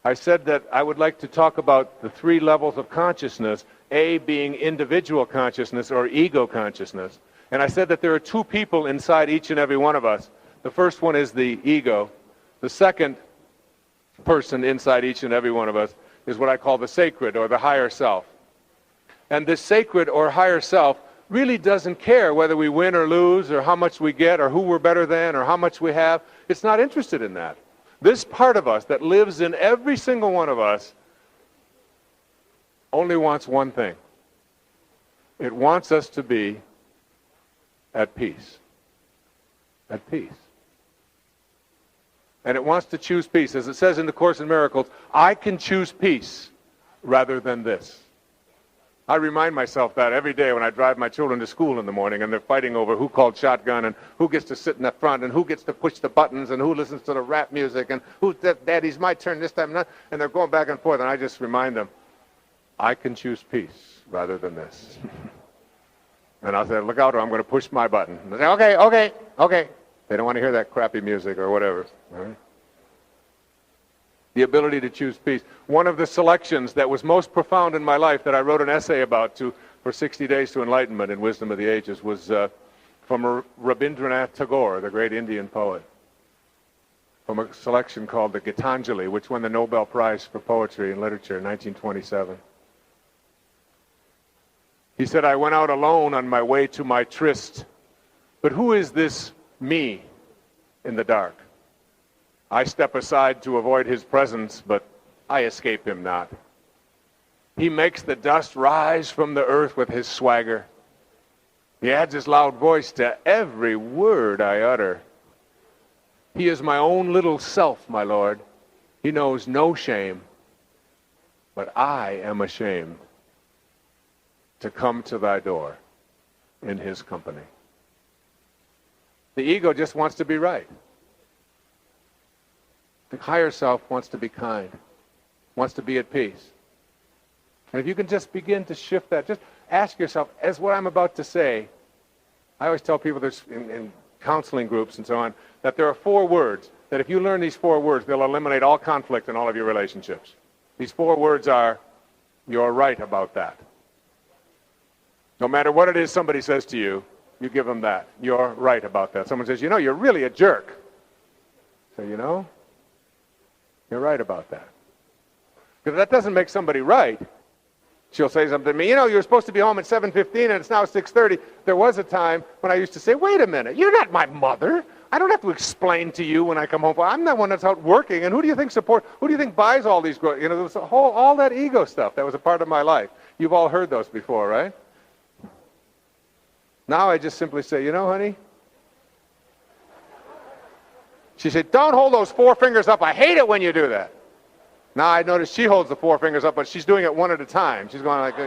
I said that I would like to talk about the three levels of consciousness, A being individual consciousness or ego consciousness. And I said that there are two people inside each and every one of us. The first one is the ego. The second person inside each and every one of us is what I call the sacred or the higher self. And this sacred or higher self really doesn't care whether we win or lose or how much we get or who we're better than or how much we have. It's not interested in that. This part of us that lives in every single one of us only wants one thing. It wants us to be at peace. At peace. And it wants to choose peace. As it says in the Course in Miracles, I can choose peace rather than this. I remind myself that every day when I drive my children to school in the morning and they're fighting over who called shotgun and who gets to sit in the front and who gets to push the buttons and who listens to the rap music and who's daddy's my turn this time, and they're going back and forth, and I just remind them, I can choose peace rather than this. And I'll say, look out or I'm going to push my button. And they say, okay. They don't want to hear that crappy music or whatever. Right? The ability to choose peace. One of the selections that was most profound in my life that I wrote an essay about for 60 Days to Enlightenment in Wisdom of the Ages was from Rabindranath Tagore, the great Indian poet, from a selection called the Gitanjali, which won the Nobel Prize for Poetry and Literature in 1927. He said, I went out alone on my way to my tryst, but who is this me in the dark? I step aside to avoid his presence, but I escape him not. He makes the dust rise from the earth with his swagger. He adds his loud voice to every word I utter. He is my own little self, my Lord. He knows no shame, but I am ashamed to come to thy door in his company. The ego just wants to be right. The higher self wants to be kind, wants to be at peace. And if you can just begin to shift that, just ask yourself, as what I'm about to say, I always tell people this in counseling groups and so on, that there are 4 words, that if you learn these 4 words, they'll eliminate all conflict in all of your relationships. These 4 words are, you're right about that. No matter what it is somebody says to you, you give them that. You're right about that. Someone says, you're really a jerk. So, you're right about that. Because that doesn't make somebody right. She'll say something to me, you were supposed to be home at 7:15 and it's now 6:30. There was a time when I used to say, wait a minute, you're not my mother. I don't have to explain to you when I come home. I'm the one that's out working. And who do you think buys all these, there was all that ego stuff that was a part of my life. You've all heard those before, right? Now I just simply say, honey, she said, don't hold those 4 fingers up. I hate it when you do that. Now I notice she holds the 4 fingers up, but she's doing it one at a time. She's going like,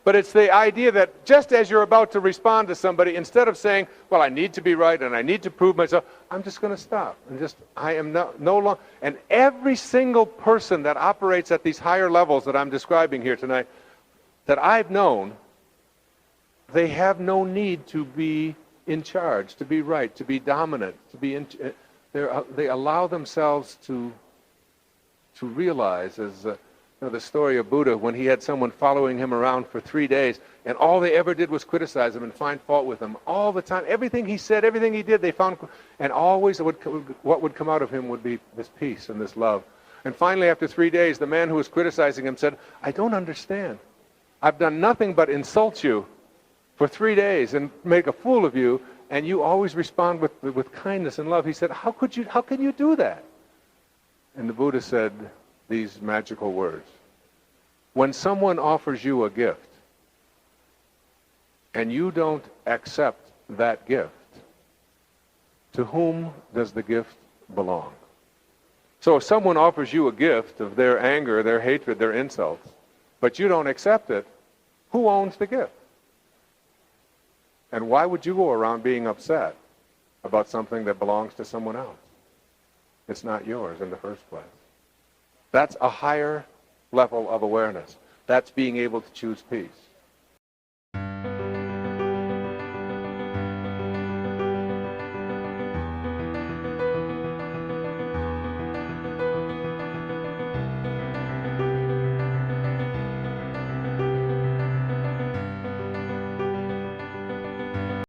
But it's the idea that just as you're about to respond to somebody, instead of saying, well, I need to be right and I need to prove myself, I'm just going to stop. I am no longer. And every single person that operates at these higher levels that I'm describing here tonight, that I've known, they have no need to be in charge, to be right, to be dominant, to be they allow themselves to realize, as the story of Buddha, when he had someone following him around for 3 days, and all they ever did was criticize him and find fault with him all the time. Everything he said, everything he did, they found, and always what would come out of him would be this peace and this love. And finally, after 3 days, the man who was criticizing him said, I don't understand. I've done nothing but insult you for 3 days and make a fool of you, and you always respond with kindness and love. He said, how can you do that? And the Buddha said these magical words. When someone offers you a gift and you don't accept that gift, to whom does the gift belong? So if someone offers you a gift of their anger, their hatred, their insults, but you don't accept it, who owns the gift? And why would you go around being upset about something that belongs to someone else? It's not yours in the first place. That's a higher level of awareness. That's being able to choose peace.